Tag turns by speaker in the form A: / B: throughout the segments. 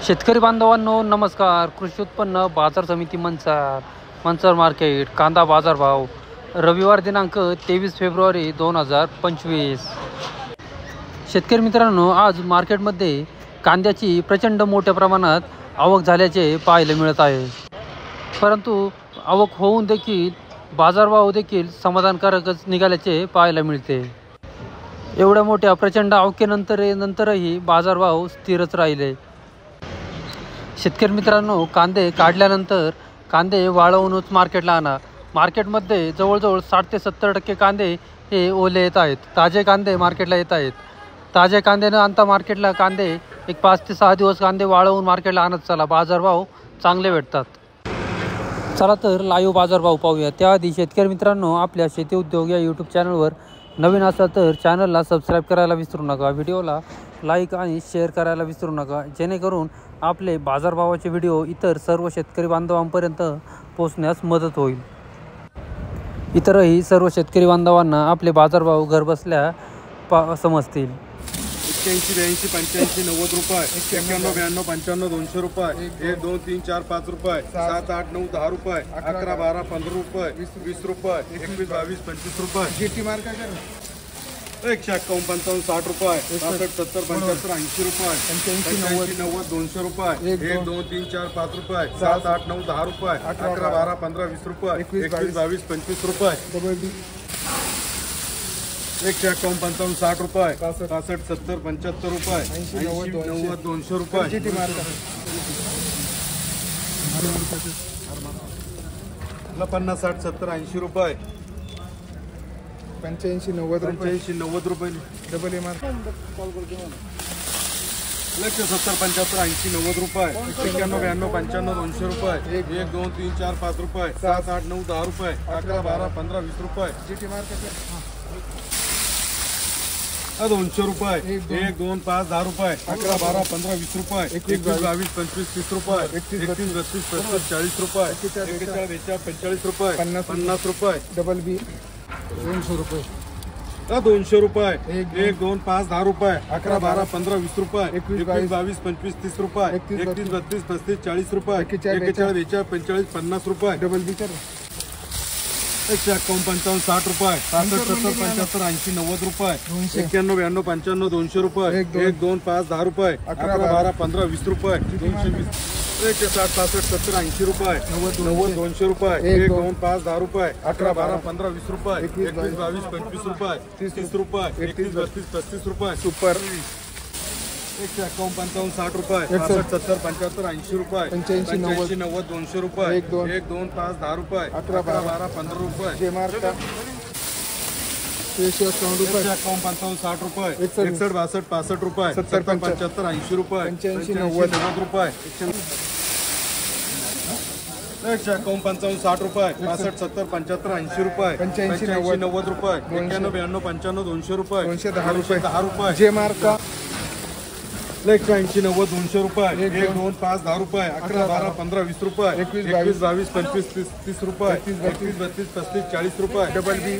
A: शेतकरी बांधवांनो नमस्कार. कृषी उत्पन्न बाजार समिती मंचर मार्केट कांदा बाजार भाव रविवार दिनांक 23 फेब्रुवारी 2025. शेतकरी मित्रांनो, आज मार्केटमध्ये कांद्याची प्रचंड मोठ्या प्रमाणात आवक झाल्याचे पाहायला मिळत आहे. परंतु आवक होऊन देखील बाजारभाव देखील समाधानकारकच निघाल्याचे पाहायला मिळते. एवढ्या मोठ्या प्रचंड आवकेनंतरही बाजारभाव स्थिरच राहिले. शेतकरी मित्रांनो, कांदे काढल्यानंतर कांदे वाळवूनच मार्केटला आणा. मार्केटमध्ये जवळजवळ 60 ते 70% कांदे हे ओले येत आहेत. ताजे कांदे मार्केटला येत आहेत. ताज्या कांद्यानं आणता मार्केटला कांदे एक 5 ते 6 दिवस कांदे वाळवून मार्केटला आणत चला, बाजारभाव चांगले भेटतात. चला तर लाईव्ह बाजारभाव पाहूया. त्याआधी शेतकरी मित्रांनो, आपल्या शेती उद्योग या यूट्यूब चॅनलवर नवीन असाल तर चॅनलला सबस्क्राईब करायला विसरू नका. व्हिडिओला लाईक आणि शेअर करायला विसरू नका, जेणेकरून आपले बाजारभावाचे व्हिडिओ इतर सर्व शेतकरी बांधवांपर्यंत पोहोचण्यास मदत होईल. इतरही सर्व शेतकरी बांधवांना आपले बाजारभाव घरबसल्या समजतील.
B: 81, 82, 85, 90 रुपये, 91, 92, 95, 200 रुपये, 1, 2, 3, 4, 5 रुपये, 7, 8, 9, 10 रुपये, 11, 12, 15 रुपये, 20 रुपये, 21, 22, 25 रुपये. GT मार्क काय करा? 151, 55, 60 रुपये, 65, 70, 75, 80 रुपये, 85, 90, 200 रुपये, 1, 2, 3, 4, 5 रुपये, 7, 8, 9, 10 रुपये, 11, 12, 15, 20 रुपये, 21, 22, 25 रुपये. 151, 55, 60 रुपये, 65, 70, 75 रुपये, 80, 90, 200 रुपये. 50, 60, 70, 80 रुपये,
C: 85, 90 रुपये,
B: 90 रुपये.
C: डबल ए मार्क
B: 170, 75, 80, 90 रुपये, 91, 92, 95, 200 रुपये, 1, 2, 3, 4, 5 रुपये, 7, 8, 9, 10 रुपये, 11, 12, 15, 20 रुपये.
C: GT मार्क
B: 200 रुपये, 1, 2, 5, 10 रुपये, 11, 12, 15, 20 रुपये, 21, 22, 25, 30 रुपये, 31, 32, 35, 40 रुपये, 41, 45 रुपये, 50 रुपये.
C: डबल बी 200 रुपये,
B: 200 रुपये, 1, 2, 5, 10 रुपये, 11, 12, 15, 20 रुपये, 21, 22, 25, 30 रुपये, 31, 32, 35, 40 रुपये, 41, 45, 50 रुपये.
C: डबल बी कर
B: 151, 55, 60 रुपये, 65, 70, 75, 80, 90 रुपये, 91, 92, 95, 200 रुपये, 1, 2, 5, 10 रुपये, 11, 12, 15, 20 रुपये, 220, 160, 65, 70, 80 रुपये, 90, 200 रुपये, 1, 2, 5, 10 रुपये, 11, 12, 15, 20 रुपये, 21, 22, 25 रुपये, 30 रुपये, 31, 32, 35 रुपये.
C: सुपर
B: 151, 55, 60 रुपये, 65, 70, 75, 80 रुपये,
C: 85,
B: 90, 200 रुपये, 1, 2, 5, 10 रुपये, 11, 12, 15 रुपये.
C: जे मार्क 151 रुपये,
B: 151, 55, 60 रुपये, 61, 62, 65 रुपये, 70, 75, 80 रुपये,
C: 85,
B: 90 रुपये. 151, 55, 60 रुपये, 65, 70, 75, 80 रुपये,
C: 85,
B: 90 रुपये, 91, 92, 95, 200 रुपये,
C: 210 रुपये.
B: 10 रुपये.
C: जे मार्क
B: 180, 90, 200 रुपये, 1, 2, 5, 10 रुपये, 11, 12, 15, 20 रुपये, 21, 22, 25, 30 रुपये, 31, 32, 35, 40 रुपये.
C: डबल बी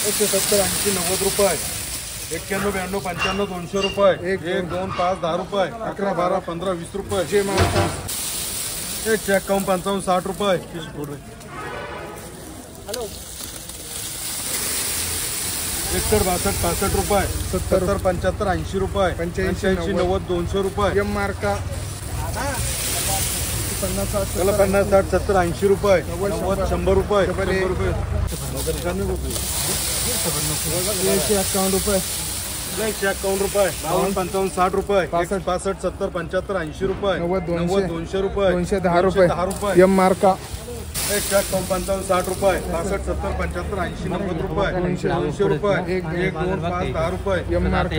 B: 170, 80, 90 रुपये, 91, 92, 95, 200 रुपये, 1, 2, 5, 10 रुपये, 11, 12, 15, 20 रुपये.
C: जे मार्क
B: 151, 55, 60 रुपये, 61, 62, 65 रुपये, 70, 75, 80 रुपये, 85, 90, 200 रुपये.
C: एम मार्क 50,
B: 50, 60, 70, 80 रुपये, 90, 100 रुपये, 100 रुपये.
C: 151 रुपये,
B: 151 रुपये, 52, 55, 60 रुपये, 65, 70, 75, 80 रुपये, 90, 200 रुपये,
C: 210 रुपये.
B: 10 रुपये.
C: एम मार्क
B: 151, 55, 60 रुपये, 65, 70, 75, 80, 90 रुपये, 200 रुपये, 1, 2, 5, 10 रुपये.
C: एम मार्क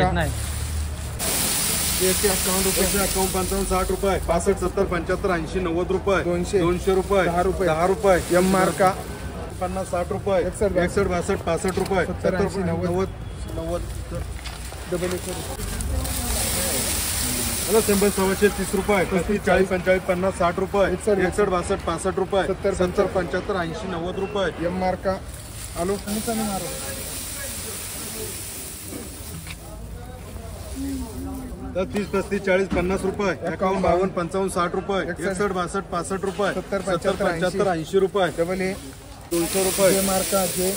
B: 151, 55, 60 रुपये, 65, 70, 75, 80, 90 रुपये, 200 रुपये, 10 रुपये.
C: एम मार्क
B: 50, 60 रुपये, 61, 62, 65 रुपये, 70, 80, 90.
C: डबल
B: हॅलो, 100, 130 रुपये, 35, 40, 45, 50, 60 रुपये, 61, 62, 65 रुपये, 70, 75, 80, 90 रुपये.
C: एम मार्क आलो मारो
B: 30 35 40 50 रुपये 51 52 55 60 रुपये 61 62 65 रुपये
C: 70
B: 70 75 80 रुपये
C: डबल ए
B: 200 रुपये
C: जे मार्का जे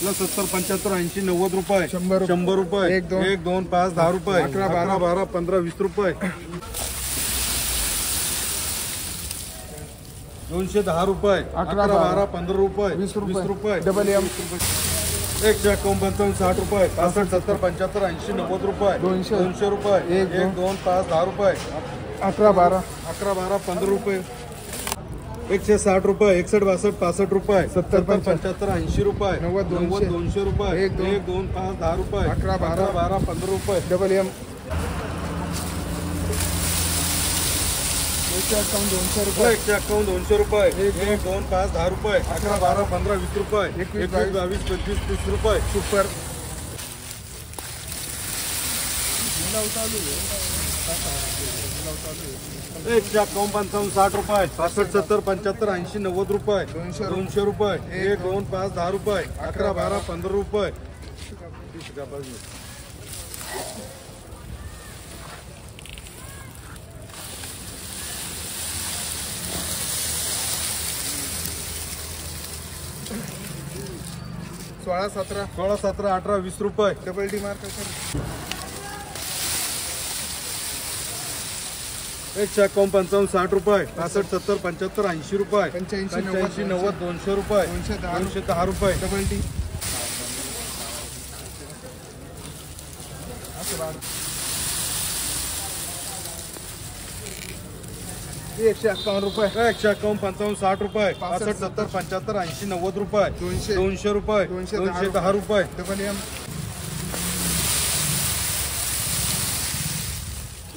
B: 70 75 80 90 रुपये 100 रुपये
C: 1 2
B: 1 2 5 10 रुपये
C: 11
B: 12 12 15 20 रुपये 210 रुपये 11 12 15 रुपये 20 रुपये
C: डबल एम
B: 151 60 रुपये 65 70 75 80 90 रुपये 200 रुपये 1 2 5 10 रुपये
C: 11 12
B: 11 12 15 रुपये 160 रुपये 61 62 65 रुपये
C: 70
B: 75 80 रुपये
C: 90
B: 200 रुपये
C: 1
B: 2 5 10 रुपये
C: 11
B: 12 12 15 रुपये
C: डबल एम 200 रुपये
B: 200 रुपये 1 2 5 10 रुपये 11 12 15 20 रुपये 21 22 25 30 रुपये
C: सुपर
B: 151 60 रुपये 65 70 75 80 90 रुपये 200 रुपये 1 2 5 10 रुपये 11 12 15 रुपये
C: 16 17
B: 16 17 18 20 रुपये
C: डबल डी मार्का सर
B: 151 60 रुपये 65 70 75 80 रुपये
C: 85
B: 85 90 200 रुपये 210 रुपये
C: डबल डी 151 रुपये
B: 151 60 रुपये 65 70 75 80 90 रुपये 200 रुपये 210 रुपये
C: डबल एम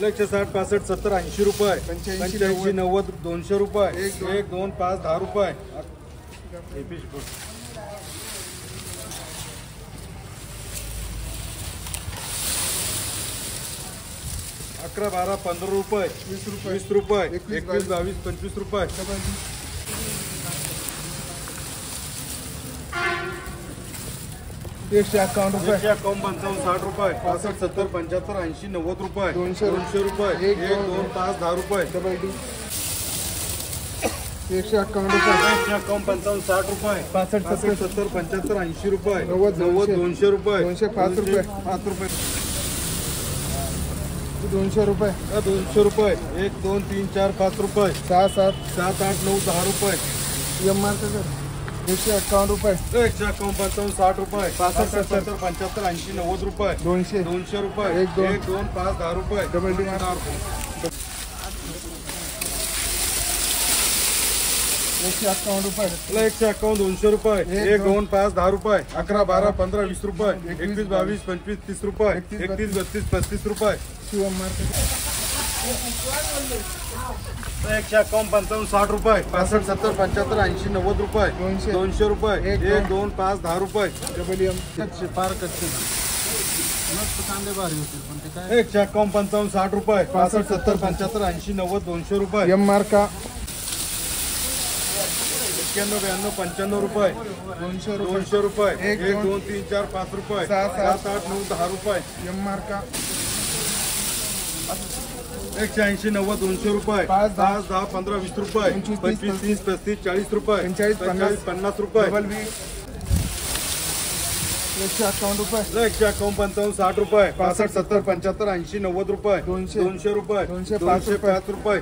B: 160 65 70 80 रुपये 85 90 200 रुपये 1 2 5 10 रुपये 11 12 15 रुपये 20 रुपये 21 22 25 रुपये
C: डबल डी 151 रुपये
B: 151 60 रुपये 65 70 75 80 90 रुपये 200 रुपये 1 2 5 10 रुपये
C: डबल डी 151 रुपये
B: 151 60 रुपये 65 70 75 80 रुपये
C: 90
B: 200 रुपये
C: 205 रुपये
B: 5 रुपये
C: 200 रुपये
B: 200 रुपये 1 2 3 4 5 रुपये
C: 6 7
B: 7 8 9 10 रुपये
C: एम मार्का सर 151 रुपये
B: 151 60 रुपये 65 70 75 80 90 रुपये
C: 200
B: 200 रुपये
C: 1 2
B: 1 2 5 10 रुपये
C: डबल डी 151 रुपये
B: 151 200 रुपये 1 2 5 10 रुपये 11 12 15 20 रुपये 21 22 25 30 रुपये 31 32 35 रुपये
C: शिवम मार्का
B: 151 60 रुपये 65 70 75 80 90 रुपये 200 रुपये 1 2 5 10 रुपये
C: डबल एम
B: फार कच्चे मस्त कांदे भारी होतील पण ते काय 151 60 रुपये 65 70 75 80 90 200 रुपये
C: एम मार्का
B: 91 92 95 रुपये 200 रुपये 1 2 3 4 5 रुपये 7 8 9 10 रुपये
C: एम मार्का
B: 180 90 200 रुपये 5 10 15 20 रुपये 25 30 35 40 रुपये 45 50 रुपये
C: डबल बी 151 रुपये
B: 151 60 रुपये 65 70 75 80 90 रुपये 200 रुपये 205 रुपये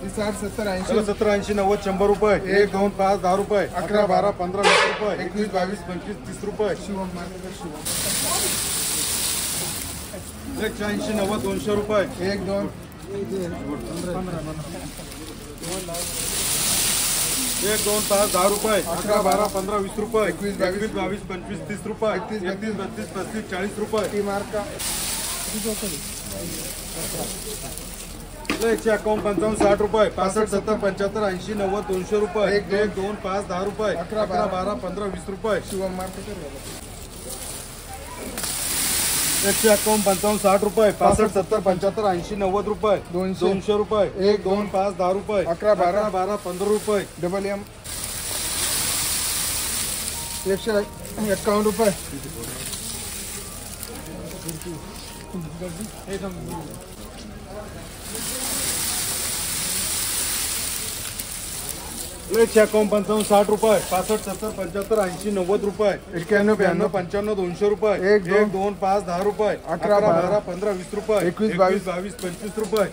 C: 60 70 80
B: 70 80 90 100 रुपये 1 2 5 10 रुपये 11 12 15 20 रुपये 21 22 25 30 रुपये
C: शिवम मार्का शिवम
B: 180 90 200 रुपये
C: 1 2
B: 1 2 5 10 रुपये 11 12 15 20 रुपये 21 22 25 30 रुपये 31 32 35 40 रुपये
C: टी मार्का
B: 151 60 रुपये 65 70 75 80 90 200 रुपये 1 2 5 10 रुपये 11 12 15 20 रुपये
C: शिवम मार्का
B: 151 60 रुपये 65 70 75 80 90 रुपये
C: 200
B: रुपये 1 2 5 10 रुपये
C: 11
B: 12 15 रुपये
C: डबल एम 151 रुपये
B: एकशे 55 60 रुपये 65 70 75 80 90 रुपये
C: 91
B: 92 95 200 रुपये
C: 1 2
B: 2 5 10 रुपये
C: 11
B: 12 15 20 रुपये
C: 21
B: 22 25 रुपये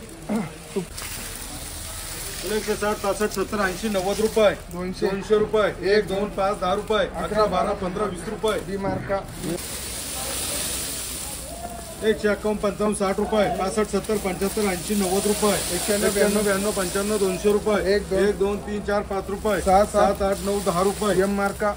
B: 160 65 70 80 90 रुपये 200 रुपये 1 2 5 10 रुपये 11 12 15 20 रुपये
C: डी मार्का
B: 151 55 60 रुपये 65 70 75 80 90 रुपये 91 92 95 200 रुपये
C: 1
B: 2 3 4 5 रुपये
C: 7
B: 7 8 9 10 रुपये
C: एम मार्का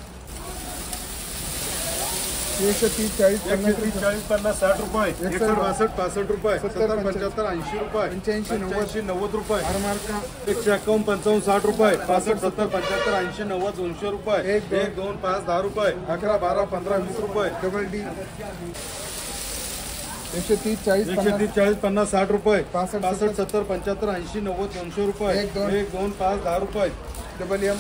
C: 130 40
B: 130 40 50 60 रुपये 61 62 65 रुपये
C: 70
B: 70 75 80 रुपये
C: 85
B: 90 रुपये
C: आर मार्का
B: 151 55 60 रुपये 65 70 75 80 90 200 रुपये
C: 1
B: 2 5 10 रुपये 11 12 15 20 रुपये
C: डबल डी 130 40
B: 130 40 50 60 रुपये
C: 65
B: 65 70 75 80 90 200 रुपये
C: 1
B: 2 5 10 रुपये
C: डबल एम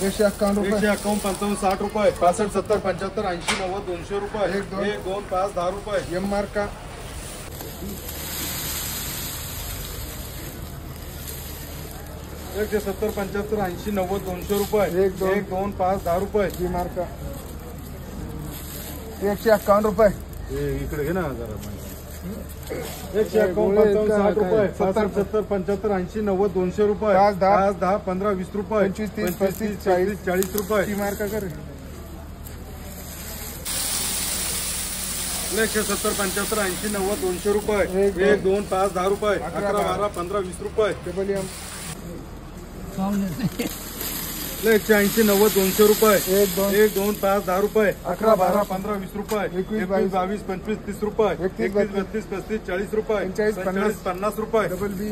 C: 151 रुपये
B: 151 55 60 रुपये 65 70 75 80 90 200 रुपये
C: 1
B: 2 5 10 रुपये
C: एम मार्का
B: 170 75 80 90 200 रुपये
C: 1 2
B: 2 5 10 रुपये
C: डी मार्का 151 रुपये
B: इकडे घे ना जरा 151 55 60 रुपये 70 70 75 80 90 200 रुपये
C: 5 10
B: 10 15 20 रुपये
C: 25 30
B: 35 40 रुपये
C: डी मार्का कर
B: 170 75 80 90 200 रुपये
C: 1
B: 1 2 5 10 रुपये 11 12 15 20 रुपये
C: डबल एम
B: 180 90 200 रुपये
C: 1 2
B: 1 2 5 10 रुपये
C: 11
B: 12 15 20 रुपये
C: 21
B: 22 25 30 रुपये
C: 31
B: 32 35 40 रुपये
C: 45
B: 50 रुपये
C: डबल बी